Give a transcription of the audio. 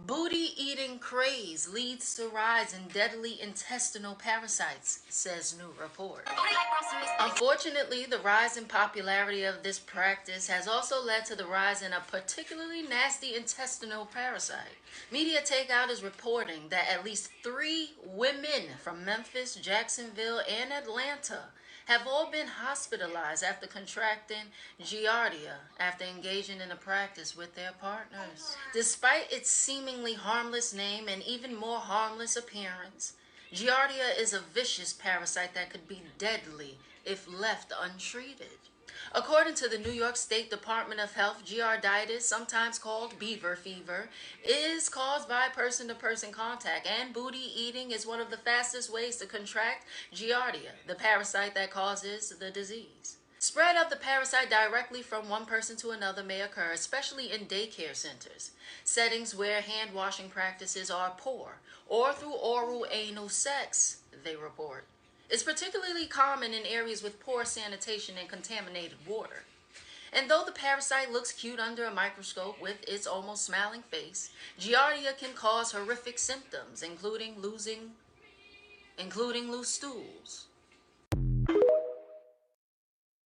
Booty-eating craze leads to rise in deadly intestinal parasites, says new report. Unfortunately, the rise in popularity of this practice has also led to the rise in a particularly nasty intestinal parasite. Media Takeout is reporting that at least 3 women from Memphis, Jacksonville, and Atlanta have all been hospitalized after contracting Giardia after engaging in a practice with their partners. Despite its seemingly harmless name and even more harmless appearance, Giardia is a vicious parasite that could be deadly if left untreated. According to the New York State Department of Health, giarditis, sometimes called beaver fever, is caused by person-to-person contact, and booty eating is one of the fastest ways to contract giardia, the parasite that causes the disease. Spread of the parasite directly from one person to another may occur, especially in daycare centers, settings where hand-washing practices are poor, or through oral anal sex, they report. It's particularly common in areas with poor sanitation and contaminated water. And though the parasite looks cute under a microscope with its almost smiling face, giardia can cause horrific symptoms, including loose stools,